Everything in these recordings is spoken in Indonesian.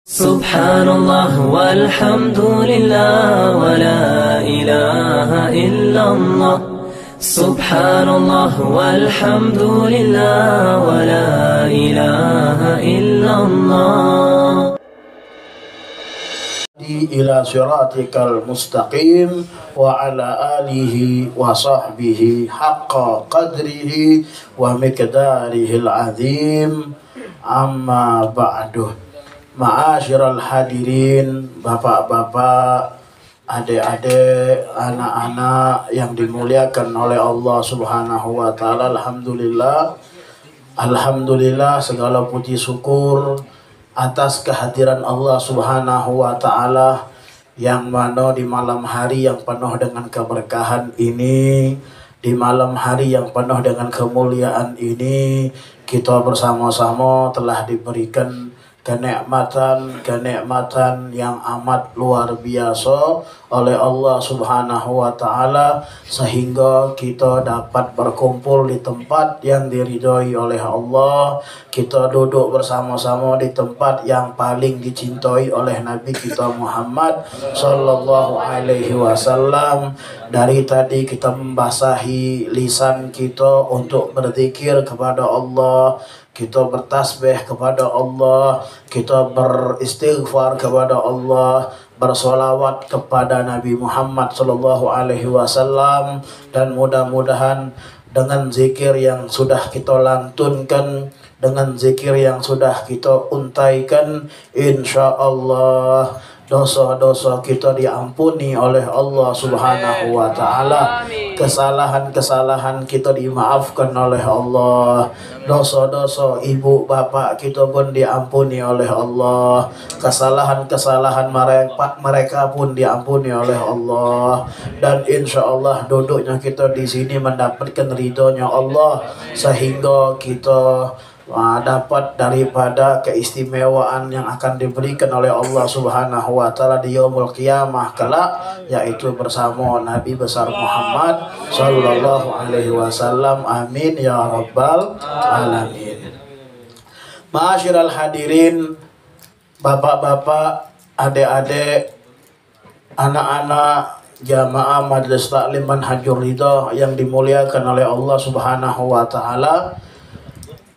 Subhanallah walhamdulillah wa la ilaha illallah. Subhanallah walhamdulillah wa la ilaha illallah. Ila siratikal mustaqim wa ala alihi wa sahbihi haqqa qadrihi wa miqdarihil azim, amma ba'du. Ma'asyiral hadirin, bapak-bapak, adik-adik, anak-anak yang dimuliakan oleh Allah Subhanahu wa taala. Alhamdulillah segala puji syukur atas kehadiran Allah Subhanahu wa taala yang mana di malam hari yang penuh dengan keberkahan ini, di malam hari yang penuh dengan kemuliaan ini, kita bersama-sama telah diberikan kenikmatan yang amat luar biasa oleh Allah Subhanahu wa taala, sehingga kita dapat berkumpul di tempat yang diridhoi oleh Allah. Kita duduk bersama-sama di tempat yang paling dicintai oleh Nabi kita Muhammad sallallahu alaihi wasallam. Dari tadi kita membasahi lisan kita untuk berzikir kepada Allah, kita bertasbih kepada Allah, kita beristighfar kepada Allah, bersolawat kepada Nabi Muhammad sallallahu alaihi wasallam, dan mudah-mudahan dengan zikir yang sudah kita lantunkan, dengan zikir yang sudah kita untaikan, insya Allah dosa-dosa kita diampuni oleh Allah Subhanahu wa taala. Kesalahan-kesalahan kita dimaafkan oleh Allah. Dosa-dosa ibu bapak kita pun diampuni oleh Allah. Kesalahan-kesalahan mereka pun diampuni oleh Allah. Dan insya Allah duduknya kita di sini mendapatkan ridhonya Allah, sehingga kita dapat daripada keistimewaan yang akan diberikan oleh Allah Subhanahu wa taala di yaumul qiyamah kelak, yaitu bersama Nabi besar Muhammad sallallahu alaihi wasallam. Amin ya rabbal alamin. Ma'asyiral hadirin, bapak-bapak, adik-adik, anak-anak jamaah Majelis Taklim Manhajur Ridha yang dimuliakan oleh Allah Subhanahu wa taala.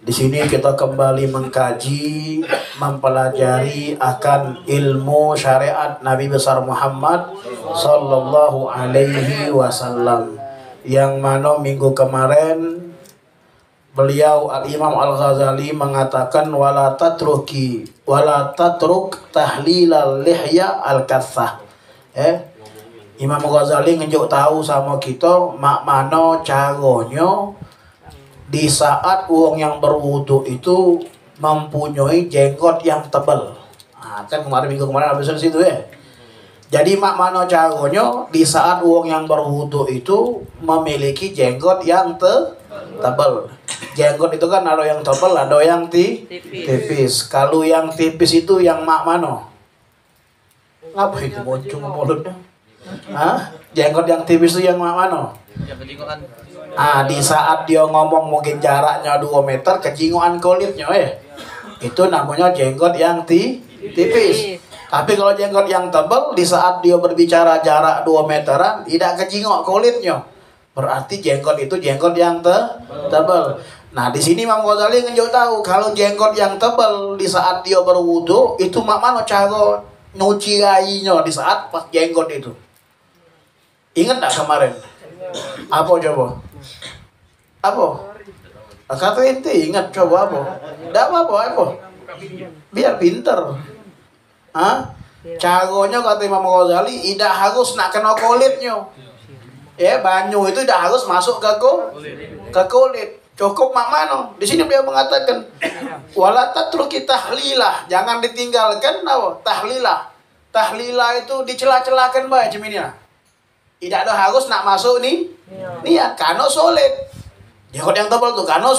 Di sini kita kembali mengkaji, mempelajari akan ilmu syariat Nabi besar Muhammad sallallahu alaihi wasallam, yang mana minggu kemarin beliau Al-Imam Al-Ghazali mengatakan wala tatruk tahlilal lihya al-kathah. Imam Ghazali ngejuk tahu sama kita mak mano caranya di saat uang yang berwudu itu mempunyai jenggot yang tebal. Kan minggu kemarin habis di situ ya. Jadi mak mano caranya di saat uang yang berwudu itu memiliki jenggot yang tebal. Jenggot itu kan ada yang tebal, ada yang tipis. Kalau yang tipis itu yang mak mano? Apa itu boncung mulutnya? Jenggot yang tipis itu yang mak mano? Di saat dia ngomong mungkin jaraknya 2 meter, kejinguan kulitnya itu namanya jenggot yang tipis. Tapi kalau jenggot yang tebal, di saat dia berbicara jarak 2 meteran tidak kejingok kulitnya, berarti jenggot itu jenggot yang tebal. Nah, di sini Imam Ghazali ngejuk tahu kalau jenggot yang tebal di saat dia berwudu itu mak mana cara nyuci rainya di saat pas jenggot itu. Ingat tak kemarin? Apa coba? Apa? Kata ente ingat coba apa? Tidak apa-apa. Biar pinter. Caranya kata Imam Ghazali tidak harus nak kena kulitnya. Banyu itu tidak harus masuk ke kulit. Cukup mak mano. Di sini beliau mengatakan wala tatruki tahlilah, jangan ditinggalkan tahlilah. Tahlilah itu dicela-celakan bae cemininya. Tidak ada harus nak masuk niat kano solid. Jenggot yang tebal tuh kano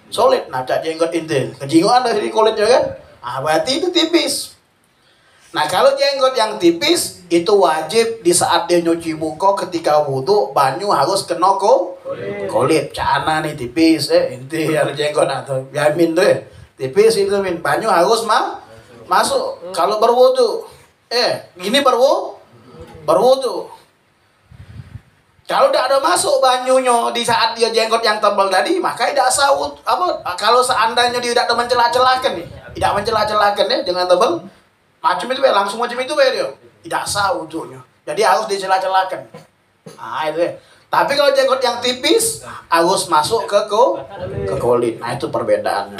solid. Nah, jenggot inti kejinguan dari kulitnya kan. Berarti itu tipis. Nah, kalau jenggot yang tipis itu wajib di saat dia nyuci muka ketika wudu banyu harus kena kulit. Cana nih tipis inti ada jenggot atau yamin tuh tipis itu banyu harus Masuk kalau berwudu. Gini berwudu. Kalau tidak ada masuk banyunya di saat dia jenggot yang tebal tadi, maka tidak sah kalau seandainya dia tidak mencela-celakan nih, tidak mencela-celakan ya dengan tebal, macam itu langsung macam itu dia. Tidak sah wudunya. Jadi harus dicela-celakan. Nah, itu ya. Tapi kalau jenggot yang tipis harus masuk ke kulit. Nah, itu perbedaannya.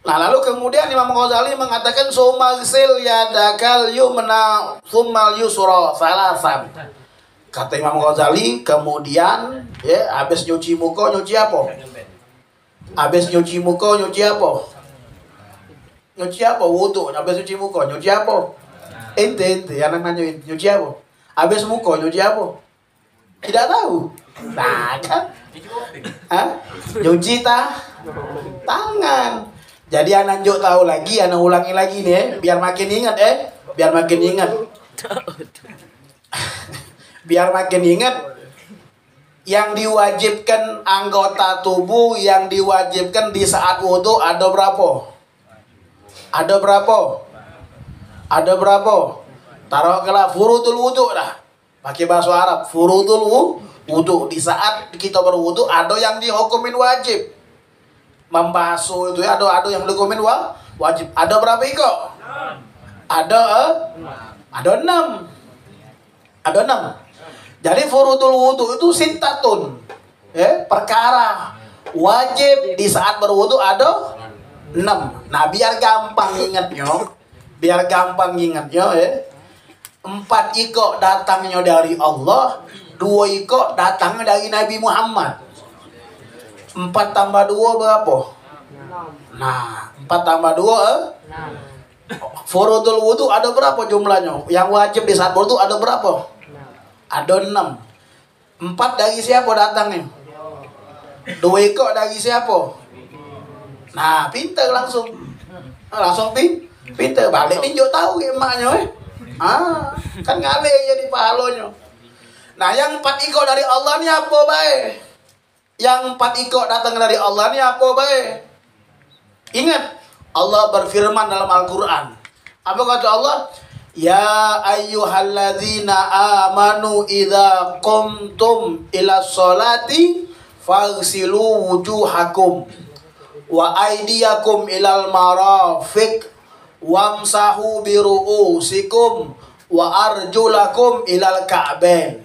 Nah, lalu kemudian Imam Ghazali mengatakan sumaghsil yadakal yumna tsummal yusra salasan. Kata Imam Ghazali, kemudian ya habis nyuci muka nyuci apa? Habis nyuci muka nyuci apa? Nyuci apa? Wudu. Habis nyuci muka nyuci apa? Ente anak nanya nyuci apa? Habis muka nyuci apa? Tidak tahu. Nah, kan? Nyuci tangan. Jadi anak juk tahu lagi, anak ulangi lagi nih, biar makin ingat biar makin ingat. Biar makin ingat, yang diwajibkan anggota tubuh yang diwajibkan di saat wudu ada berapa? Ada berapa? Ada berapa? Taruh kelah furudul wudu dah. Pakai bahasa Arab, furudul wudu. Di saat kita berwudu ada yang dihukumin wajib. Membasuh itu ya ada yang dihukumin wajib. Ada berapa iko? Ada 6. Ada 6. Jadi furudul wudu itu sintatun. Perkara wajib di saat berwudu ada 6. Nah, biar gampang ingatnya, 4 iko datangnya dari Allah, 2 iko datangnya dari Nabi Muhammad. 4 tambah 2 berapa? Nah, 4 tambah 2 furudul wudu ada berapa jumlahnya? Yang wajib di saat berwudu ada berapa? Ada 6. 4 dari siapa datangnya? 2 ikut dari siapa? Nah, pintar langsung. Langsung pintar. Balik ninjau tahu emaknya. Kan ngalih jadi pahalonya. Nah, yang 4 ikut dari Allah ni apa baik? Yang 4 ikut datang dari Allah ni apa baik? Ingat, Allah berfirman dalam Al-Quran. Apa kata Allah? Ya ayyuhalladzina amanu idza qumtum ila sholati faghsilu wujuhakum wa aydiyakum ilal marafiq wamsahu biru'usikum wa arjulakum ilal ka'bain.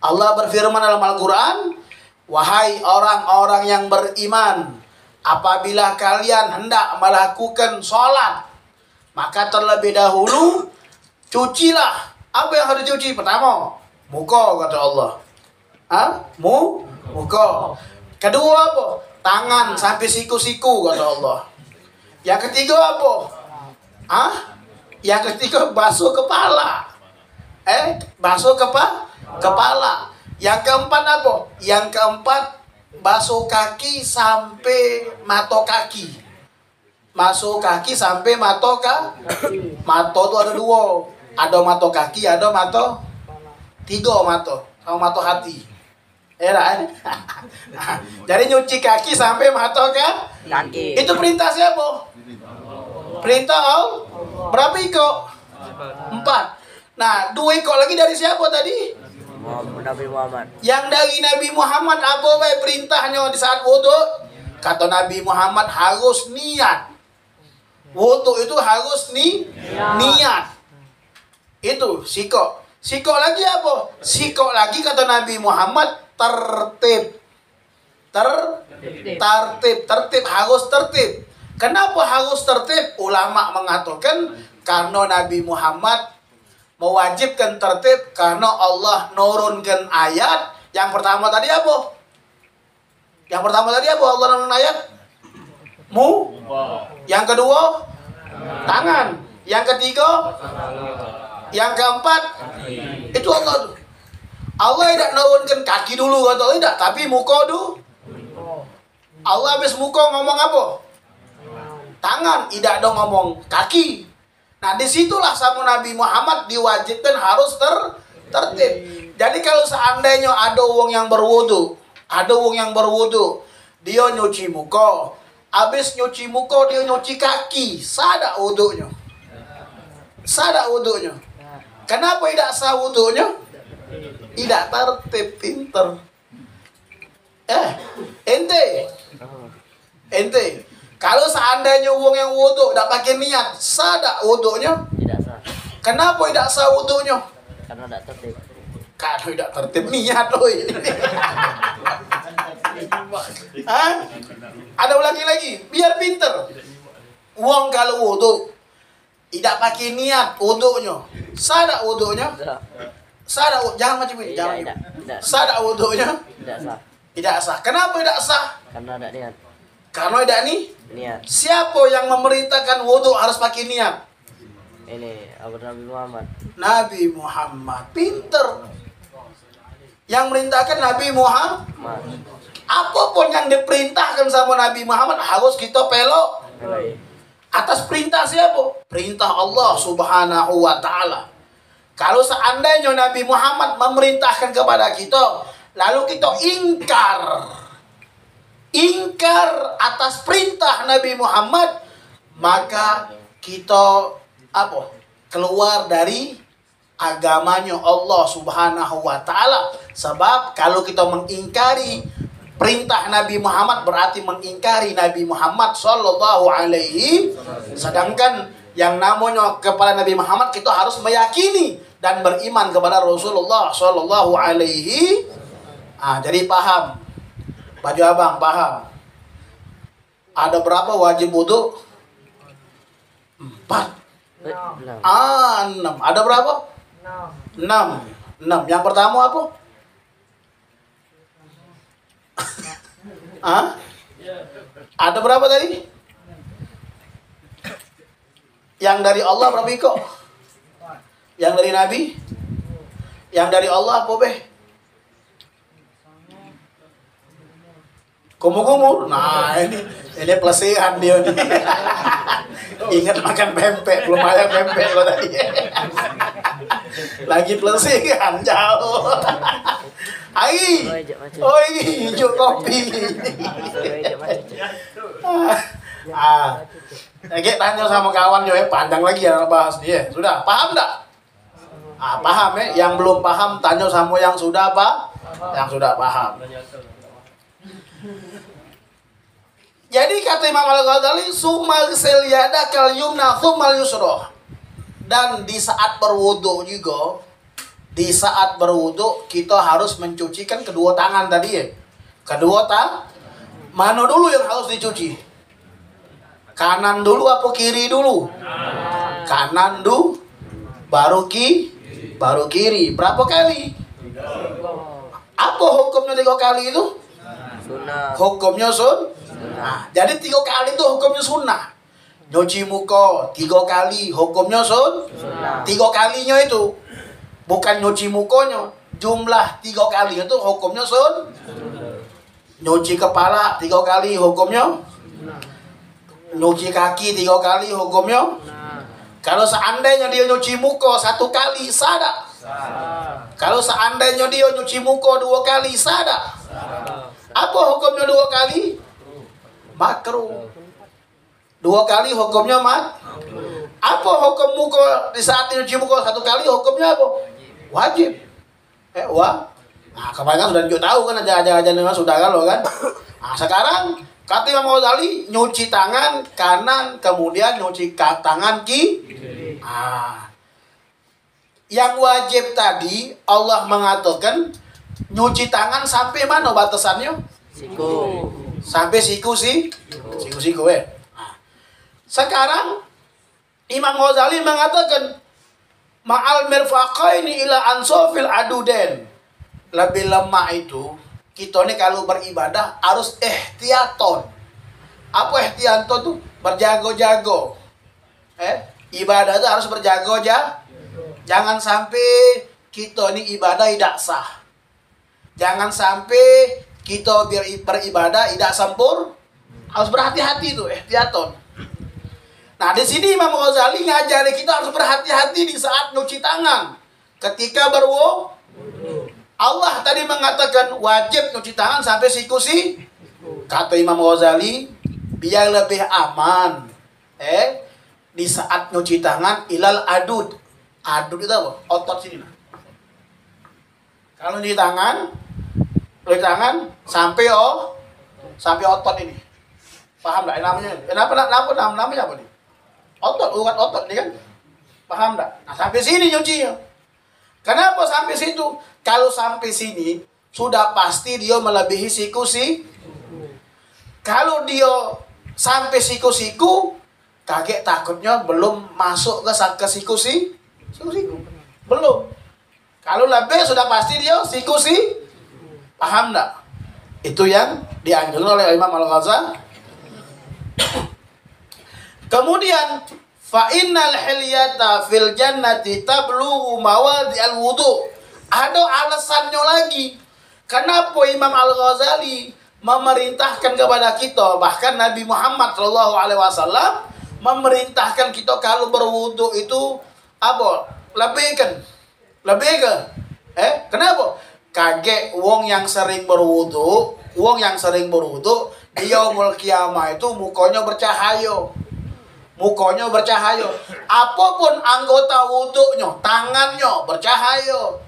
Allah berfirman dalam Al-Quran, wahai orang-orang yang beriman, apabila kalian hendak melakukan sholat, maka terlebih dahulu cucilah. Apa yang harus dicuci? Pertama, muka kata Allah. Muka. Kedua apa? Tangan sampai siku-siku kata Allah. Yang ketiga apa? Yang ketiga basuh kepala. Basuh kepala. Yang keempat apa? Yang keempat basuh kaki sampai mata kaki. Masuk kaki sampai mata kaki. Mata itu ada 2. Ada mata kaki, ada mata 3 mata. Sama mata hati. Jadi nyuci kaki sampai mata kaki. Itu perintah siapa? Perintah Allah. Berapa ikut? 4. Nah, 2 ikut lagi dari siapa tadi? Nabi Muhammad. Yang dari Nabi Muhammad apa baik perintahnya di saat wudu? Kata Nabi Muhammad harus niat. Wudu itu harus niat. Itu sikok. Sikok lagi apa? Sikok lagi kata Nabi Muhammad tertib. Tertib harus tertib. Kenapa harus tertib? Ulama mengatakan karena Nabi Muhammad mewajibkan tertib karena Allah nurunkan ayat. Yang pertama tadi apa? Allah nurunkan ayat? Yang kedua tangan. Yang ketiga, yang keempat itu Allah tidak nurunkan kaki dulu atau tidak, tapi muka dulu. Allah habis muka ngomong apa? Tangan, tidak dong ngomong kaki. Nah, disitulah sama Nabi Muhammad diwajibkan harus tertib. Jadi kalau seandainya ada wong yang berwudu, dia nyuci muka, Habis nyuci muka dia nyuci kaki, sah tak wudunya? Sah tak wudunya? Kenapa tidak sah wudunya? Tidak tertib, pinter. Ente, kalau seandainya uang yang wudu tidak pakai niat, sah tak wudunya? Tidak sah. Kenapa tidak sah wudunya? Karena tidak tertib. Kalau tidak tertib niat loh ini. Hah? Ada ulangi lagi, biar pinter. Uang kalau wudu tidak pakai niat wudunya, sah tak wudunya? Tidak. Sah tak? Jangan macam ini, jangan. Tidak. Sah tak wudunya? Tidak sah. Tidak sah. Kenapa tidak sah? Karena tidak niat. Karena tidak nih. Niat. Siapa yang memerintahkan wudu harus pakai niat? Ini Abu Nabi Muhammad. Nabi Muhammad. Pinter. Yang merintahkan Nabi Muhammad. Apapun yang diperintahkan sama Nabi Muhammad harus kita pelok. Atas perintah siapa? Perintah Allah Subhanahu wa Ta'ala. Kalau seandainya Nabi Muhammad memerintahkan kepada kita, lalu kita ingkar atas perintah Nabi Muhammad, maka kita keluar dari agamanya Allah Subhanahu wa Ta'ala. Sebab kalau kita mengingkari perintah Nabi Muhammad berarti mengingkari Nabi Muhammad sallallahu alaihi. Sedangkan yang namanya kepada Nabi Muhammad kita harus meyakini dan beriman kepada Rasulullah sallallahu alaihi. Jadi paham. Baju abang paham. Ada berapa wajib wudu? 4. 6. Ada berapa? 6. Yang pertama apa? Ada berapa tadi? Yang dari Allah berapa kok? Yang dari Nabi? Yang dari Allah apa beh? Kumur-kumur. Nah ini pelesihan dia nih. Ingat makan pempek, belum ada pempek lo tadi. Lagi pelesihan jauh. Ai, oi, hijau kopi. Lagi tanya sama kawan yo, panjang lagi ya bahas dia. Sudah paham tak? Paham ya. Yang belum paham tanya sama yang sudah Yang sudah paham. Jadi kata Imam Al-Ghazali, sumal selyada kal yumna sumal yusroh. Dan di saat berwudu juga, kita harus mencucikan kedua tangan tadi ya. Kedua tangan, mana dulu yang harus dicuci? Kanan dulu apa kiri dulu? Kanan dulu, baru kiri. Berapa kali? Apa hukumnya 3 kali itu? Sunnah. Hukumnya jadi 3 kali itu hukumnya sunnah. Nyuci muka 3 kali hukumnya sunnah. 3 kalinya itu bukan nyuci mukanya, jumlah 3 kali itu hukumnya Nyuci kepala 3 kali hukumnya. Nyuci kaki 3 kali hukumnya. Kalau seandainya dia nyuci muka 1 kali sah tak? Kalau seandainya dia nyuci muka 2 kali sah tak? Apa hukumnya 2 kali? Makruh. 2 kali hukumnya Apa hukum muka di saat nyuci muka 1 kali hukumnya apa? Wajib. Kebanyakan sudah tahu kan, aja memang sudah kalau kan. Sekarang kata Imam Ghazali nyuci tangan kanan kemudian nyuci tangan kiri. Yang wajib tadi Allah mengatakan nyuci tangan sampai mana batasannya? Siku. Sampai siku Sekarang Imam Ghazali mengatakan ma'al mirfaqaini ila ansofil aduden. Lebih lemah itu kita nih kalau beribadah harus ihtiyaton. Apa ihtiyaton tuh? Berjago-jago. Ibadah itu harus berjago-jago. Jangan sampai kita nih ibadah tidak sah. Jangan sampai kita beribadah tidak sempurna. Harus berhati-hati tuh, ihtiyaton. Nah, di sini Imam Ghazali ngajari kita harus berhati-hati di saat nyuci tangan. Ketika berwudu. Allah tadi mengatakan wajib nyuci tangan sampai siku. Kata Imam Ghazali, biar lebih aman. Di saat nyuci tangan ilal adud. Adud itu apa? Otot sini. Kalau nyuci tangan sampai otot ini. Paham enggak namanya? Namanya apa nih? Otot, bukan otot ini kan. Paham enggak? Nah, sampai sini nyucinya. Kenapa sampai situ? Kalau sampai sini sudah pasti dia melebihi siku. Kalau dia sampai siku, kaget takutnya belum masuk ke siku. Belum. Kalau lebih sudah pasti dia siku. Paham enggak? Itu yang dianjurkan oleh Imam Al-Ghazali. Kemudian fa innal hilyata fil jannati tablughu mawadhi'al wudu. Ada alasannya lagi. Kenapa Imam Al-Ghazali memerintahkan kepada kita, bahkan Nabi Muhammad SAW memerintahkan kita kalau berwudu itu apa? Lebihkan. Kenapa? Kaget wong yang sering berwudu, di yaumul kiamah itu mukanya bercahaya. Apapun anggota wudunya, tangannya bercahaya.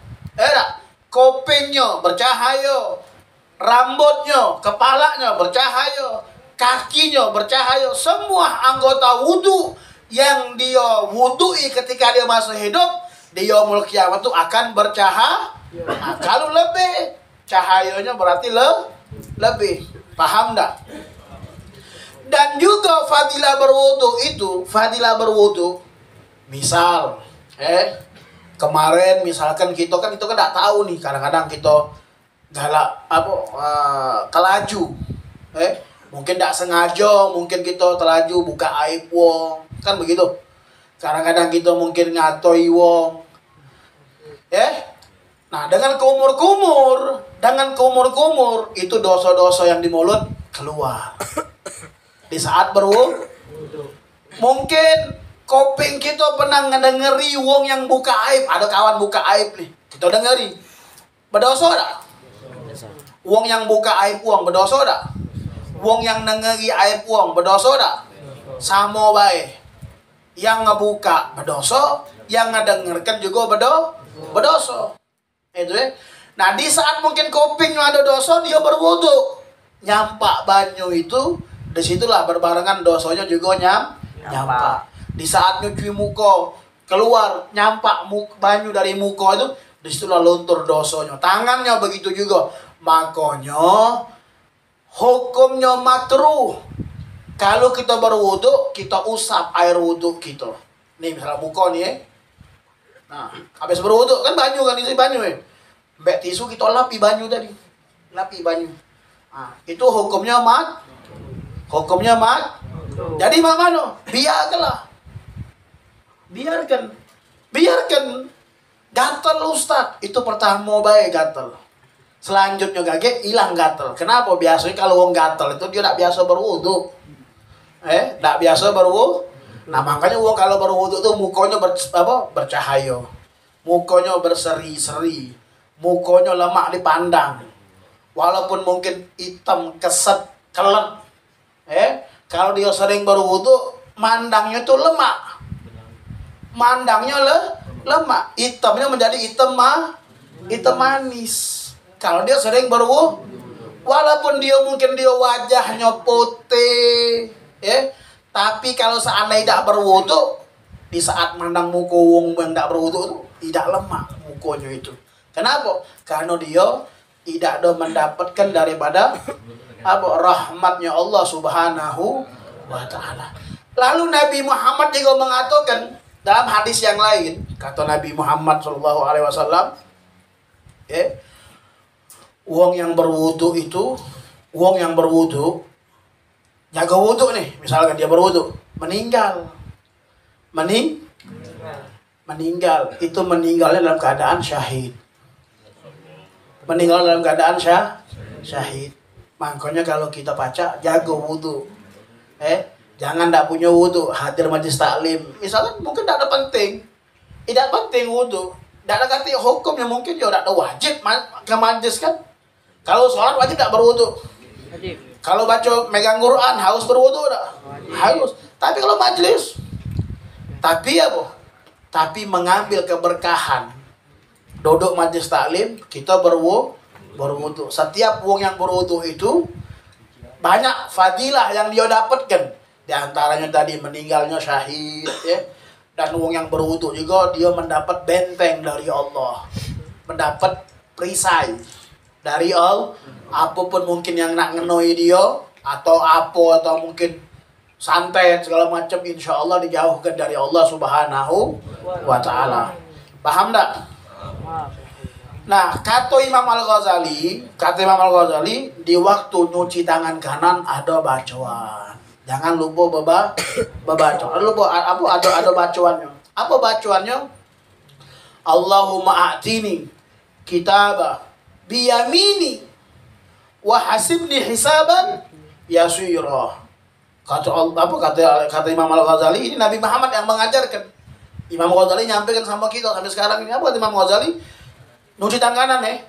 Kupingnya bercahaya. Rambutnya, kepalanya bercahaya, kakinya bercahaya. Semua anggota wudu yang dia wudui ketika dia masih hidup di yaumul kiamat itu akan bercahaya. Nah, kalau lebih cahayanya berarti lebih. Paham enggak? Dan juga fadilah berwudu misal kemarin misalkan kita kan enggak tahu nih, kadang-kadang kita galak kelaju. Mungkin enggak sengaja, mungkin kita terlaju buka aib wong, kan begitu. Kadang-kadang kita mungkin ngatoi wong. Nah, dengan kumur-kumur itu dosa-dosa yang di mulut keluar. Di saat berwudu. Mungkin kuping kita pernah ngedengeri wong yang buka aib, ada kawan buka aib nih. Kita dengeri. Berdosa enggak? Wong yang buka aib wong berdosa enggak? Wong yang dengeri aib wong berdosa enggak? Sama baik. Yang ngebuka berdosa, yang ngedengarkan juga berdosa. Itu ya. Nah, di saat mungkin kupingnya ada dosa, dia berwudu. Nyampak banyu itu, disitulah berbarengan dosanya juga nyampak. Di saat nyuci muka, keluar nyampak banyu dari muka itu, disitulah luntur dosanya. Tangannya begitu juga. Makanya hukumnya makruh. Kalau kita berwudu, kita usap air wudu kita. Nih misalnya muka nih Nah, habis berwudu kan banyu kan, isi banyu Mbak tisu kita lapi banyu tadi. Nah, itu hukumnya Jadi mana? Biarkan. Gatal Ustaz. Itu pertama baik gatal. Selanjutnya gage hilang gatal. Kenapa? Biasanya kalau wong gatal itu dia tak biasa berwudu. Tak biasa berwudu. Nah, makanya wong kalau berwudu itu mukanya bercahaya. Mukanya berseri-seri. Mukanya lemak dipandang. Walaupun mungkin hitam, keset, kelet. Kalau dia sering berwudu, mandangnya tuh lemak. Lemak. Hitamnya menjadi hitam manis. Kalau dia sering berwudu, walaupun mungkin dia wajahnya putih, tapi kalau seandainya tidak berwudu, di saat mandang muka wong yang tidak berwudu itu tidak lemak mukanya itu. Kenapa? Karena dia tidak ada mendapatkan daripada rahmatnya Allah Subhanahu wa Ta'ala. Lalu Nabi Muhammad juga mengatakan dalam hadis yang lain, kata Nabi Muhammad SAW, wong yang berwudu, jaga wudu nih, misalkan dia berwudu, meninggal, itu meninggalnya dalam keadaan syahid. Syahid. Makanya kalau kita baca, jaga wudu. Jangan tak punya wudu, hadir majlis taklim. Misalkan mungkin tak ada penting. Tidak penting wudu. Tak ada kata hukum yang mungkin dia tak ada wajib ke majlis kan. Kalau sholat wajib tak berwudu. Kalau baca megang Quran harus berwudu tak? Harus. Tapi kalau majlis, tapi apa? Tapi mengambil keberkahan. Duduk majlis taklim, kita berwudu. Setiap wong yang berwudu itu banyak fadilah yang dia dapatkan. Di antaranya tadi meninggalnya syahid, ya. Dan wong yang berwudu juga dia mendapat benteng dari Allah. Mendapat perisai dari Allah. Apapun mungkin yang nak ngenoi dia atau mungkin santet segala macam, insya Allah dijauhkan dari Allah Subhanahu wa Ta'ala. Paham tak? Nah, kata Imam Al-Ghazali, di waktu nyuci tangan kanan ada bacaan. Jangan lupa baca. Ada bacaannya. Apa bacaannya? Allahumma a'tini kitabah biyamini wa hasibni hisaban yasira. Kata Imam Al-Ghazali, ini Nabi Muhammad yang mengajarkan. Imam Ghazali nyampaikan sama kita sampai sekarang ini. Apa kata Imam Ghazali? Nyuci tangan nih,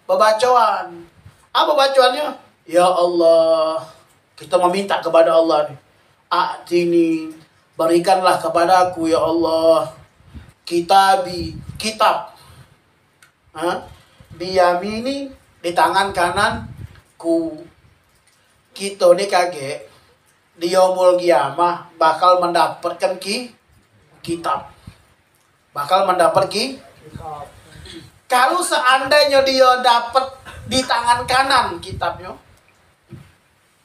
bacaan. Apa bacaannya? Ya Allah, kita meminta kepada Allah nih. A'tini, berikanlah kepadaku ya Allah kitab. Biyamini, di tangan kananku. Kita nih kaget di yaumul qiyamah bakal mendapatkan kitab. Bakal mendapat kitab. Kalau seandainya dia dapat di tangan kanan kitabnya,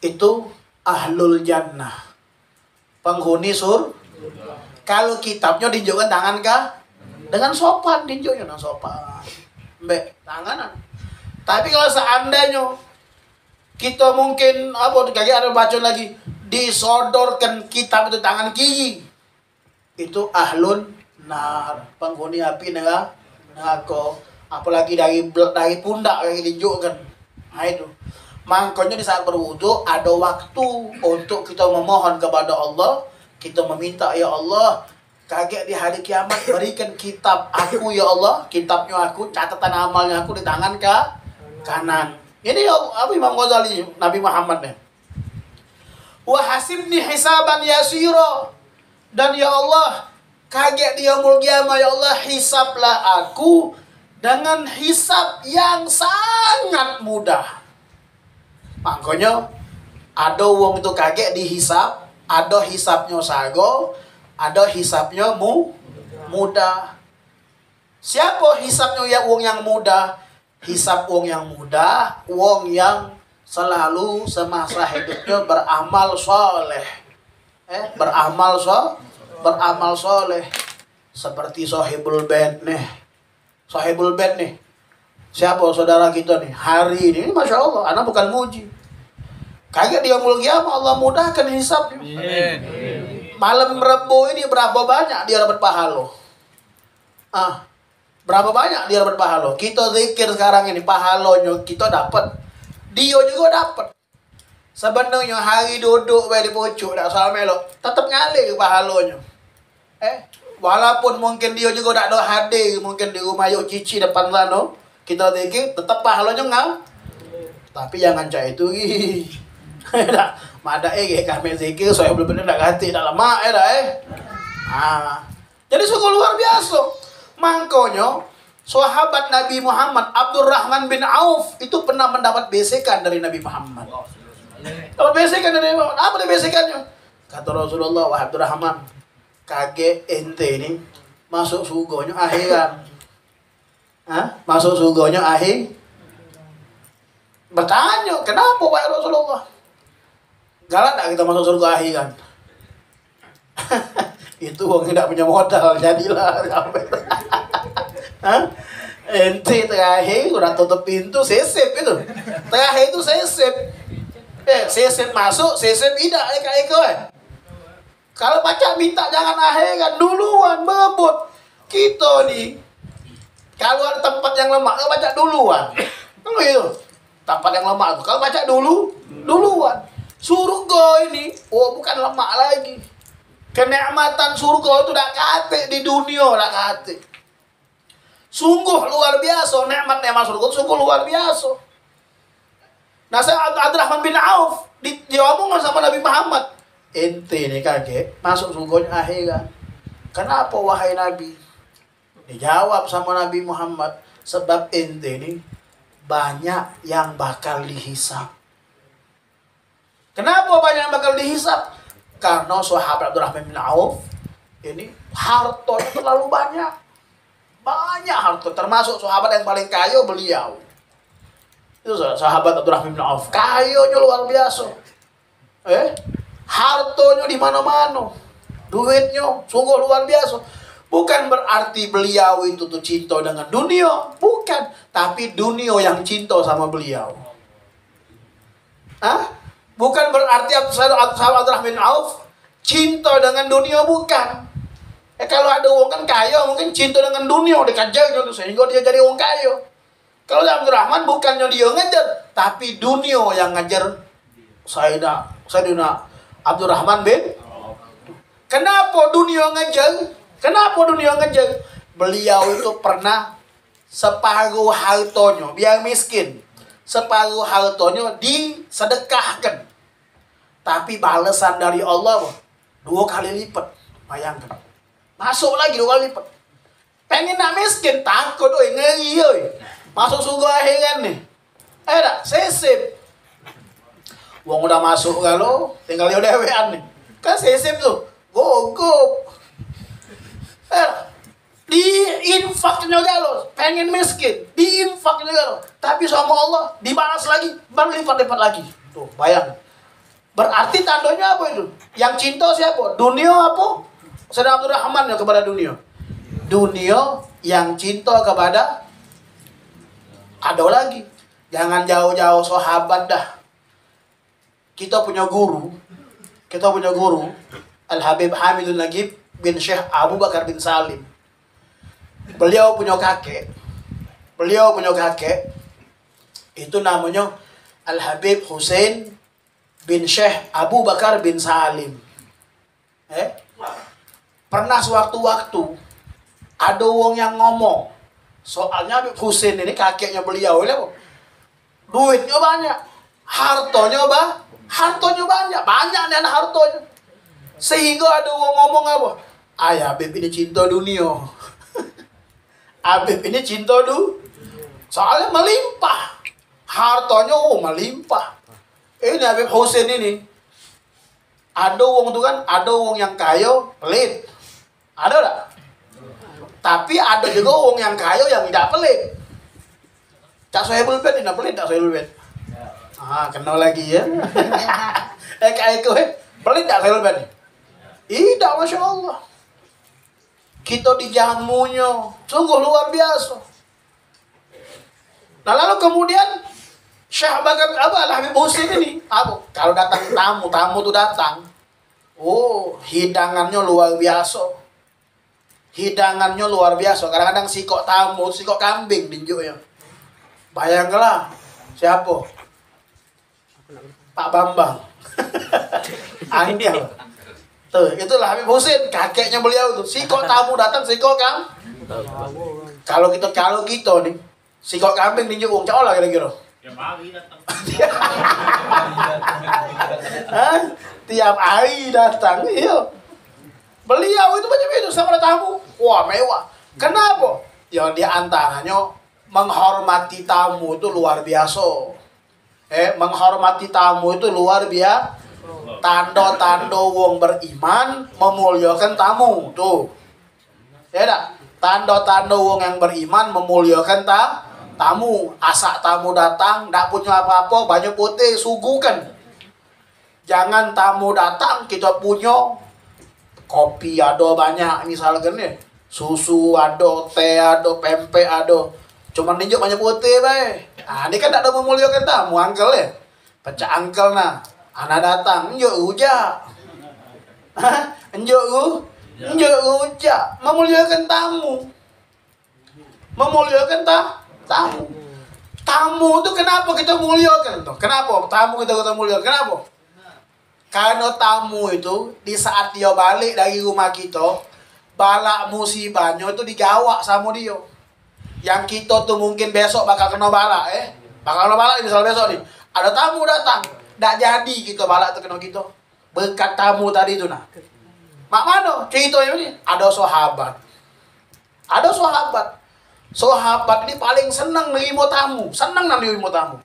itu ahlul jannah, penghuni surga. Kalau kitabnya ditunjukkan tangan dengan sopan, ditunjukkan dengan sopan. Tanganan. Tapi kalau seandainya kita mungkin kayak ada baca lagi disodorkan kitab itu tangan kiri, itu ahlun nar, penghuni api neraka. Apalagi dari pundak yang ditunjukkan. Nah itu. Makanya di saat berwudu ada waktu untuk kita memohon kepada Allah, kita meminta, ya Allah, kaget di hari kiamat berikan kitab aku ya Allah, kitabnya aku, catatan amalnya aku di tangan kanan. Ini apa Imam Ghazali, Nabi Muhammad nih. Wa hasibni hisaban yasira. Dan ya Allah, kaget di yaumul qiyamah, ya Allah, hisablah aku dengan hisab yang sangat mudah. Makanya ada wong itu kaget dihisab, ada hisabnya sago, ada hisabnya mudah. Siapa hisabnya wong yang mudah? Hisab wong yang mudah, wong yang selalu semasa hidupnya beramal soleh. Beramal soleh. Seperti Sohibul Bait nih. Siapa saudara kita nih? Hari ini Masya Allah, anak bukan muji. Kaget dia yaumul qiyamah, Allah mudahkan hisabnya. Malam Rebo ini berapa banyak dia dapat pahala? Berapa banyak dia dapat pahala? Kita zikir sekarang ini, pahalanya kita dapat. Dia juga dapat. Sebenarnya hari duduk di pucuk tak salah melok, tetap ngalir pahalanya. Walaupun mungkin dia juga tak ada hadir, mungkin di rumah yuk cici depan sana, kita zikir tetap pahalanya Tapi jangan cak itu Mada kami zikir saya belum benar nak hati dalam mak Jadi sungguh luar biasa. Makanya sahabat Nabi Muhammad Abdurrahman bin Auf itu pernah mendapat besekan dari Nabi Muhammad. Dapat besekan dari Nabi Muhammad. Apa dia besekannya? Kata Rasulullah, wahai Abdurrahman, kaget ente ini masuk surganya akhiran. Masuk surganya akhir. Bertanya, kenapa wahai Rasulullah? Galak tak kita masuk surga akhiran? Itu orang tidak punya modal, jadilah. Ente terakhir udah tutup pintu, sesep itu. Terakhir itu sesep. Sesep masuk, sesep tidak Kalau baca minta jangan akhiran, duluan berebut. Kita nih, kalau ada tempat yang lemak, baca duluan. Kalau itu tempat yang lemak, kalau baca duluan. Surga ini, bukan lemak lagi. Kenikmatan surga itu dak kate di dunia, dak kate. Sungguh luar biasa nikmat surga itu, sungguh luar biasa. Nah, Abdurrahman bin Auf diomong sama Nabi Muhammad. Ente nih kakek masuk surganya akhirat. Kenapa wahai Nabi? Dijawab sama Nabi Muhammad, sebab ente nih banyak yang bakal dihisap. Kenapa banyak yang bakal dihisap? Karena sahabat Abdurrahman bin Auf ini hartanya terlalu banyak. Banyak harta, termasuk sahabat yang paling kaya beliau. Itu sahabat Abdurrahman bin Auf, kayanya luar biasa. Hartanya di mana-mana. Duitnya sungguh luar biasa. Bukan berarti beliau itu tuh cinta dengan dunia, bukan, tapi dunia yang cinta sama beliau. Bukan berarti sahabat Abdurrahman bin Auf cinta dengan dunia, bukan. Kalau ada orang kan kaya mungkin cinta dengan dunia, dikejar gitu sehingga dia jadi orang kaya. Kalau Abdurrahman bukannya dia ngejar, tapi dunia yang ngejar Sayyidina Abdurrahman bin. Kenapa dunia ngejar? Kenapa dunia ngejar? Beliau itu pernah separuh hartanya, biar miskin, separuh hartanya disedekahkan. Tapi balasan dari Allah 2 kali lipat. Bayangkan. Masuk lagi 2 kali lipat. Pengen nak miskin, takut ngeri masuk surga akhirat nih. Tak, sesip. Wong udah masuk kalau tinggal dia dewean nih. Kan sesip tuh. Gogop. Diinfaknya galau, pengen miskin, diinfaknya galau, tapi sama Allah dibalas lagi, berlipat-lipat lagi. Tuh, bayang. Berarti tandanya apa itu? Yang cinta siapa? Dunia apa? Sayyidina Abdurrahman ya kepada dunia. Dunia yang cinta kepada ada lagi. Jangan jauh-jauh sahabat dah. Kita punya guru Al-Habib Hamidun Nagib bin Syekh Abu Bakar bin Salim. Beliau punya kakek itu namanya Al-Habib Husain bin Syekh Abu Bakar bin Salim. Pernah sewaktu-waktu ada wong yang ngomong, soalnya Habib Husain ini kakeknya beliau, duitnya banyak, hartanya banyak nih anak hartanya. Sehingga ada wong ngomong apa? Habib ini cinta dunia. Habib ini cinta soalnya melimpah. Hartanya melimpah. Ini Habib Husain ini. Ada wong tuh kan, ada wong yang kaya pelit. Ada tak? Tapi ada juga wong yang kaya yang tidak pelit. Cak Sohibul Bet tidak pelit, Cak Sohibul Bet. Kenal lagi ya. Kayak pelit tak Sohibul Bet? Tidak, Masya Allah. Kita dijamunya sungguh luar biasa. Nah lalu kemudian Syekh Bakar Habib Husain ini kalau datang tamu tuh datang, hidangannya luar biasa. Kadang-kadang sikok kambing dinjuknya. Bayangkanlah siapa? Pak Bambang. Angel. Tuh, itulah Habib Husain, kakeknya beliau itu. Sikok tamu datang, sikok kan? Kalau kita nih, sikok kambing ninjuk wong caola kira-kira. Tiap hari datang. Tiap hari datang, iya. Beliau itu macam itu sama tamu. Wah, mewah. Kenapa? Ya di antaranya menghormati tamu itu luar biasa. Menghormati tamu itu luar biasa. Tanda-tanda wong beriman memuliakan tamu tuh. Ya dah. Tanda-tanda wong yang beriman memuliakan tamu. Asak tamu datang ndak punya apa-apa, banyak putih suguhkan. Jangan tamu datang kita punya kopi ada banyak misalkan ya. Susu ada, teh ada, pempek ada. Cuman ninjuk banyak putih bae. Ini kan tak ada memuliakan tamu, angkel ya. Pecah angkel nah. Anak datang, enjuk ujak. Enjuk ujak. Memuliakan tamu. Tamu. Tamu itu kenapa kita muliakan? Kenapa tamu kita muliakan? Kenapa? Karena tamu itu di saat dia balik dari rumah kita, balak musibahnya itu digawak sama dia. Yang kita tuh mungkin besok bakal kena balak, bakal kena balak misal besok nih. Ada tamu datang. Nggak jadi kita balak terkena kita. Berkat tamu tadi itu nah. Mak mana ceritanya ini? Ada sahabat. Ada sahabat. Sahabat ini paling senang nerima tamu. Senang nerima tamu.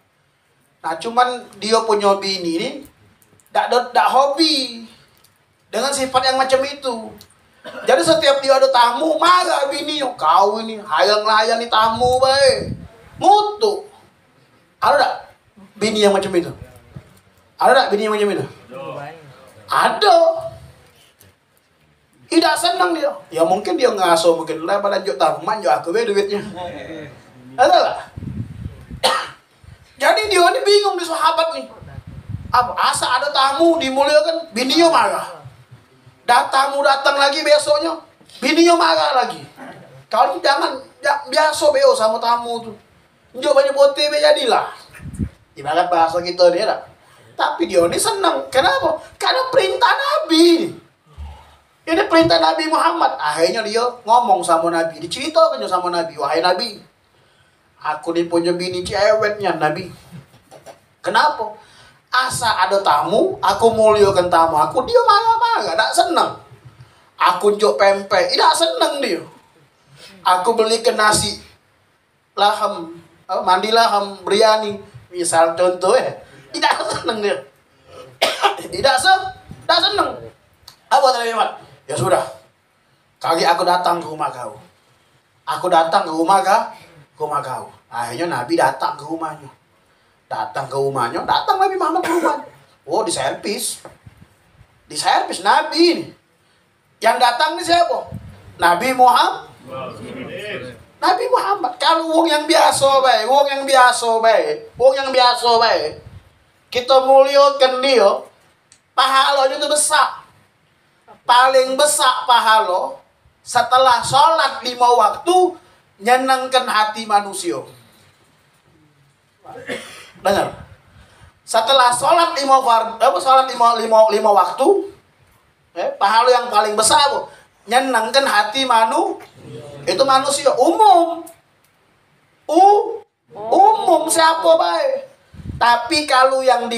Nah cuman dia punya bini ini nggak hobi dengan sifat yang macam itu. Jadi setiap dia ada tamu, marah bini, kau ini hayang layani tamu baik. Ngutuk. Ada tak bini yang macam itu? Ada tak bini yang macam itu? Ada. Tidak senang dia. Ya mungkin dia ngasuh mungkin lah pada lanjut tamu, manjut aku be duitnya. Ada tak? Jadi dia ini bingung di sahabat nih. Apa? Asa ada tamu dimuliakan, bininya marah. Tamu datang lagi besoknya, bininya marah lagi. Kalau jangan biasa beo sama tamu tuh. Njok banyak bote be jadilah. Ibarat bahasa kita dia tak. Tapi dia ini senang. Kenapa? Karena perintah Nabi. Ini perintah Nabi Muhammad. Akhirnya dia ngomong sama Nabi, diceritakan sama Nabi, wahai Nabi, aku ini punya bini ceweknya Nabi. Kenapa? Asa ada tamu, aku muliakan tamu aku, dia marah-marah, tak senang. Aku njok pempek, tidak senang dia. Aku belikan nasi, laham, mandi laham, biryani, misal contoh tidak senang dia. Tidak senang. Apa tadi Mat? Ya sudah, kali aku datang ke rumah kau. Aku datang ke rumah kau. Akhirnya Nabi datang ke rumahnya. Datang Nabi Muhammad ke rumahnya. Oh, diservis Nabi ini. Yang datang ini siapa? Nabi Muhammad. Kalau wong yang biasa baik. Kita muliakan dia, pahalanya itu besar. Paling besar pahala setelah sholat 5 waktu nyenangkan hati manusia. Dengar. Setelah sholat 5 waktu, pahala yang paling besar nyenangkan hati itu manusia umum. Umum siapa baik. Tapi kalau yang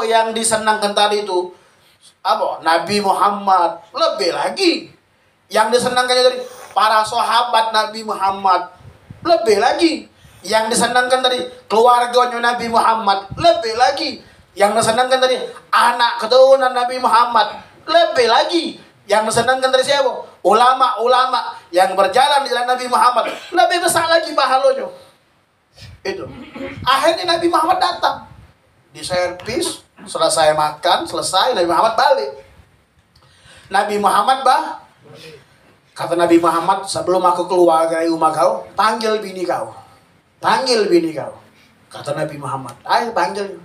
yang disenangkan tadi itu Nabi Muhammad, lebih lagi yang disenangkannya dari para sahabat Nabi Muhammad, lebih lagi yang disenangkan dari keluarganya Nabi Muhammad, lebih lagi yang disenangkan dari anak keturunan Nabi Muhammad, lebih lagi yang disenangkan dari siapa? Ulama-ulama yang berjalan di jalan Nabi Muhammad, lebih besar lagi pahalanya. Itu. Akhirnya Nabi Muhammad datang, diservis, selesai makan, Nabi Muhammad balik. Nabi Muhammad kata Nabi Muhammad, sebelum aku keluar dari rumah kau, panggil bini kau. Kata Nabi Muhammad, ayo panggil,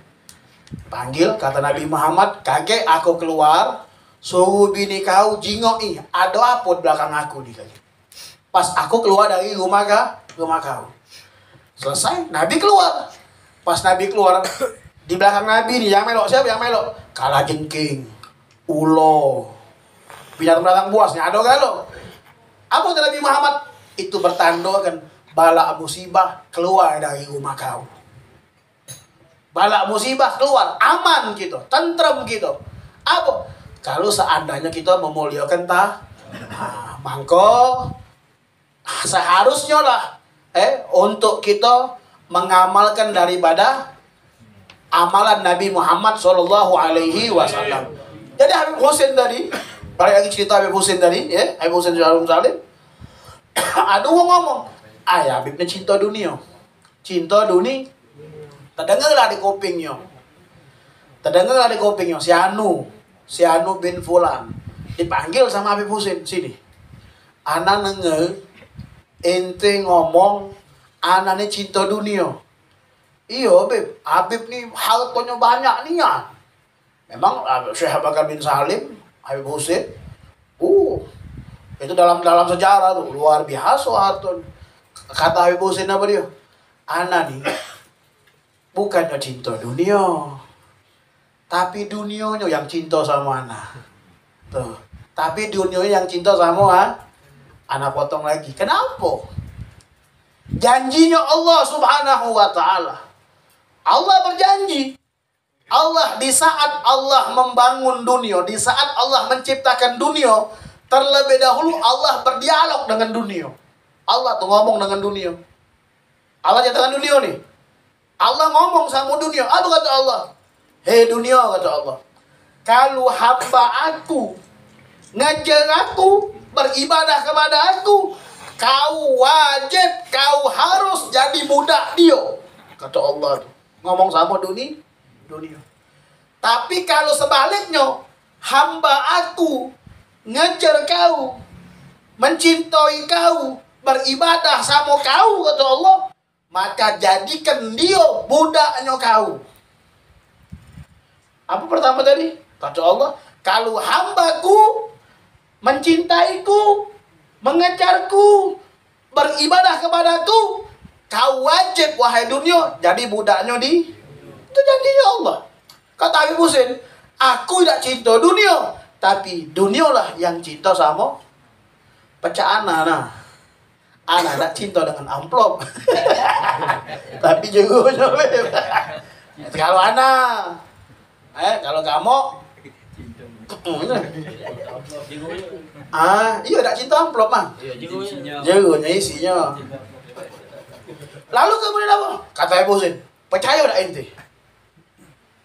kata Nabi Muhammad, kakek aku keluar, suruh bini kau jingoki, ada apa di belakang aku nih kakek. Pas aku keluar dari rumah kau. Selesai, Nabi keluar. Pas Nabi keluar, di belakang Nabi nih, yang melok siapa? Yang melok kalajengking, ulo, binatang belakang buasnya ada galo. Apa kata Nabi Muhammad? Itu bertanda kan bala musibah keluar dari rumah kau. Bala musibah keluar, aman gitu, tentrem gitu. Apa? Kalau seandainya kita memuliakan mangko seharusnya lah untuk kita mengamalkan daripada amalan Nabi Muhammad Shallallahu Alaihi Wasallam. Jadi Habib Husin tadi, balik lagi cerita Habib Husin tadi, Habib Husin Shalom Salim. Ada orang ngomong, Habib ini cinta dunia. Terdengarlah di kupingnya. Si Anu bin Fulan dipanggil sama Habib Husin, sini. Ana denger ente ngomong ana ini cinta dunia. Iya Habib nih hartanya banyak nih ya. Memang Syekh Bakar bin Salim, Habib Husin, itu dalam sejarah tuh luar biasa hartanya. Kata Habib Husin apa dia? Ana nih bukannya cinta dunia, tapi dunianya yang cinta sama ana. Tuh, tapi dunianya yang cinta sama ana potong lagi. Kenapa? Janjinya Allah Subhanahu wa taala. Allah berjanji. Allah di saat Allah membangun dunia, di saat Allah menciptakan dunia, terlebih dahulu Allah berdialog dengan dunia. Allah tuh ngomong dengan dunia. Allah ciptakan dunia nih. Allah ngomong sama dunia. Apa kata Allah? Hei dunia, kata Allah. Kalau hamba aku ngejar aku, beribadah kepada aku, kau wajib, kau harus jadi budak dia. Kata Allah tuh. Ngomong sama dunia. Tapi kalau sebaliknya, hamba aku ngejar kau, mencintai kau, beribadah sama kau, kata Allah, maka jadikan dia budaknya kau. Apa pertama tadi? Kata Allah, kalau hambaku mencintaiku, mengejarku, beribadah kepadaku, kau wajib, wahai dunia, jadi budaknya di. Itu janjinya Allah. Kata Habib Husin, aku tidak cinta dunia, tapi dunialah yang cinta sama pecah anak. Anak tidak cinta dengan amplop. Tapi juga kalau anak, kalau kamu, iya tidak cinta amplop mah. Jagonya isinya. Lalu kemudian apa? Kata Habib Husin, percaya tidak ente?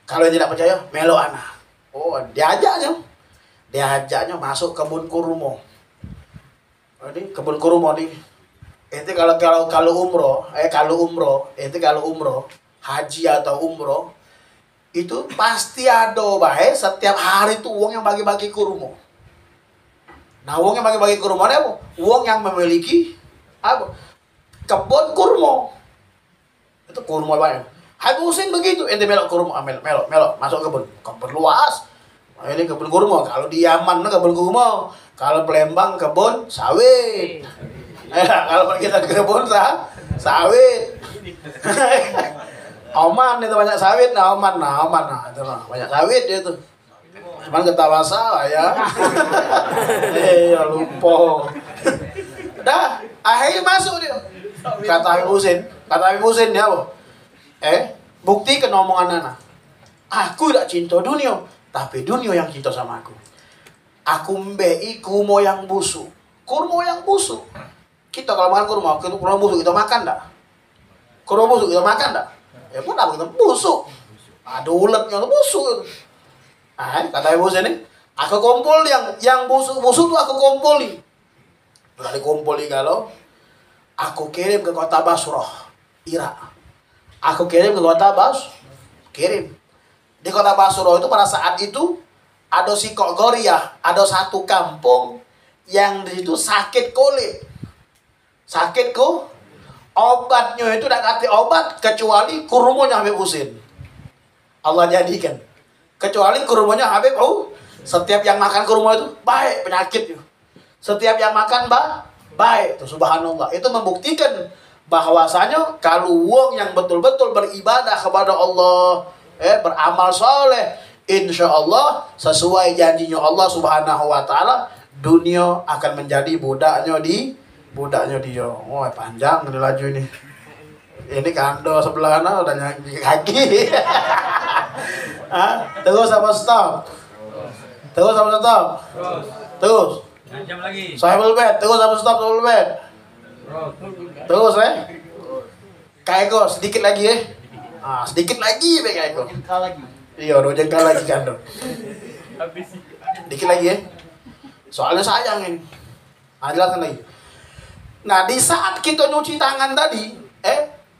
Kalau tidak percaya, melo anak. Oh, diajaknya masuk kebun kurma. Ini kebun kurma nih. Ente kalau umroh, kalau umroh, haji atau umroh, itu pasti ada baik setiap hari itu uang yang bagi-bagi kurma. Nah, uang yang bagi-bagi kurma ini apa? Uang yang memiliki apa? Kebun kurma. Itu kurma banyak. Habib Husin begitu, ente melok kurma, melok masuk kebun luas. Nah, ini kebun kurma. Kalau di Yaman kebun kurma, kalau Palembang kebun sawit. Kalau kita ke kebun sawit. Oman itu banyak sawit, Oman, itu banyak sawit itu. Cuman ketawa salah ya. Ya lupa. Dah, akhirnya masuk dia. Kata Habib Husin ya, apa? Buktikan omongan anak. Aku tidak cinta dunia, tapi dunia yang cinta sama aku. Aku mbei kurma yang busuk. Kurma yang busuk. Kita kalau makan kurma busuk kita makan tak? Kurma busuk kita makan tak? Ya pun apa kita busuk. Ada uletnya busuk. Kata ibu sini, aku kumpul yang busuk-busuk tuh aku kumpuli. Udah dikumpuli kalau aku kirim ke kota Basrah, Irak. Aku kirim ke kota kirim. Di kota Basrah itu pada saat itu ada sikok Goriah, ada satu kampung yang di situ sakit kulit. Sakit obatnya itu tidak kasih obat kecuali kurmanya Habib Husin. Allah jadikan. Kecuali kurmanya Habib setiap yang makan kurma itu baik penyakitnya. Setiap yang makan baik. Itu subhanallah. Itu membuktikan bahwasanya kalau wong yang betul-betul beribadah kepada Allah, beramal soleh, insya Allah sesuai janjinya Allah Subhanahu Wa Taala, dunia akan menjadi budaknya dia. Oh, panjang ini laju ini. Ini kando sebelah sana udah nyaki kaki. Terus apa stop? Terus. Jam lagi. Sahibul bed, terus apa stop sahibul bed? Terus Kak Eko sedikit lagi sedikit lagi Kak Eko. Iya, 2 jengkal lagi kando. Dikit lagi Soalnya sayang ini. Jelaskan lagi. Nah, di saat kita nyuci tangan tadi,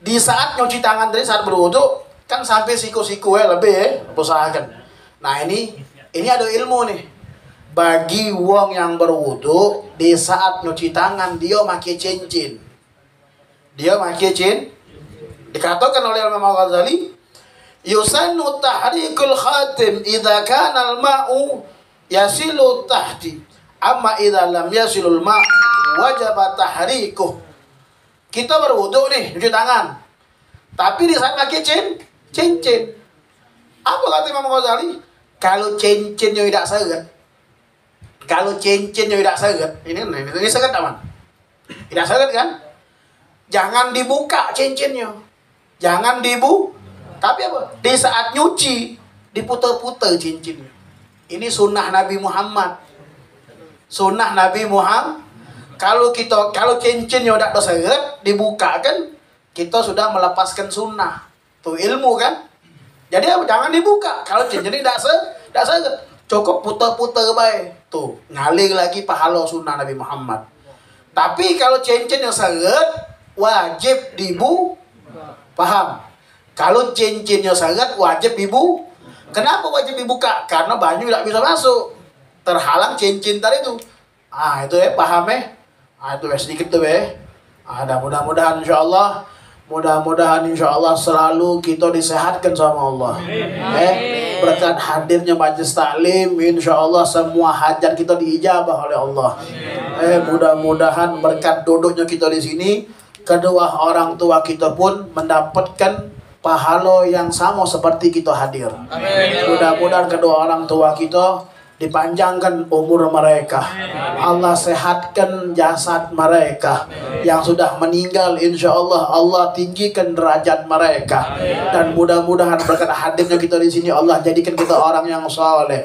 di saat nyuci tangan tadi saat berwudu, kan sampai siku-siku lebih usahakan. Nah, ini ada ilmu nih. Bagi wong yang berwudu, di saat nyuci tangan dia pakai cincin. Dikatakan oleh Imam Al-Ghazali, yusannu tahrikul khatim idza kana al-ma'u yasilu tahti. Amma idza lam yasilul ma' wajib tahrikuh. Kita berwudu nih, cuci tangan. Tapi di saat pakai cincin. Apa kata Imam Ghazali? Kalau cincinnya tidak seret. Ini seret aman. Tidak seret kan? Jangan dibuka cincinnya. Tapi apa? Di saat nyuci diputer-puter cincinnya. Ini sunnah Nabi Muhammad. Sunnah Nabi Muhammad. Kalau cincinnya udah terseret, dibuka kan, kita sudah melepaskan sunnah. Tuh ilmu kan? Jadi jangan dibuka. Kalau cincinnya tidak seret, cukup putar-putar baik. Tuh ngalir lagi pahala sunnah Nabi Muhammad. Tapi kalau cincin yang seret, wajib paham? Kalau cincinnya seret, wajib Kenapa wajib dibuka? Karena banyu tidak bisa masuk, terhalang cincin tadi itu. Itu paham itu sedikit tuh mudah-mudahan insyaallah selalu kita disehatkan sama Allah. Berkat hadirnya majelis taklim, insyaallah semua hajat kita diijabah oleh Allah. Mudah-mudahan berkat duduknya kita di sini, kedua orang tua kita pun mendapatkan pahala yang sama seperti kita hadir. Mudah-mudahan kedua orang tua kita dipanjangkan umur mereka, Allah sehatkan jasad mereka. Yang sudah meninggal, insya Allah Allah tinggikan derajat mereka. Dan mudah-mudahan berkat hadirnya kita di sini, Allah jadikan kita orang yang soleh.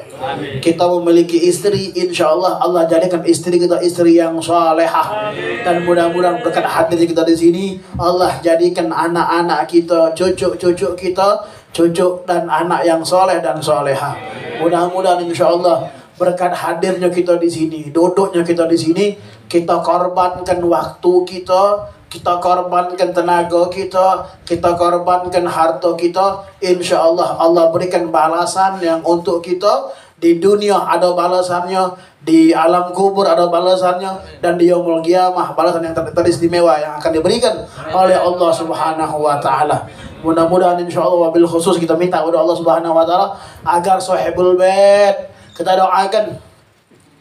Kita memiliki istri, insya Allah Allah jadikan istri kita istri yang solehah. Dan mudah-mudahan berkat hadirnya kita di sini, Allah jadikan anak-anak kita, cucu-cucu kita, cucu dan anak yang soleh dan soleha. Mudah-mudahan insya Allah berkat hadirnya kita di sini, duduknya kita di sini, kita korbankan waktu kita, kita korbankan tenaga kita, kita korbankan harta kita. Insya Allah Allah berikan balasan yang untuk kita. Di dunia ada balasannya, di alam kubur ada balasannya, dan di yaumul qiyamah balasan yang teristimewa yang akan diberikan oleh Allah Subhanahu wa taala. Mudah-mudahan insyaallah wabil khusus kita minta kepada Allah Subhanahu wa taala agar sahibul bait, kita doakan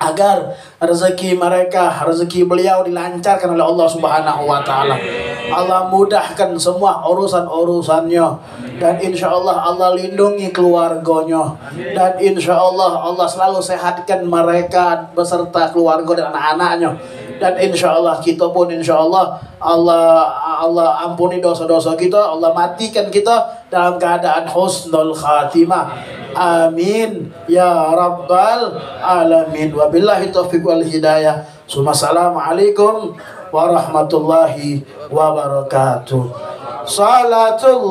agar rezeki mereka, rezeki beliau dilancarkan oleh Allah Subhanahu wa taala. Allah mudahkan semua urusan-urusannya, dan insya Allah Allah lindungi keluarganya, dan insya Allah Allah selalu sehatkan mereka beserta keluarga dan anak-anaknya. Dan insya Allah kita pun insya Allah Allah ampuni dosa-dosa kita, Allah matikan kita dalam keadaan husnul khatimah. Amin ya rabbal alamin. Wabillahi taufiq wal hidayah. Assalamualaikum warahmatullahi wabarakatuh. Salatul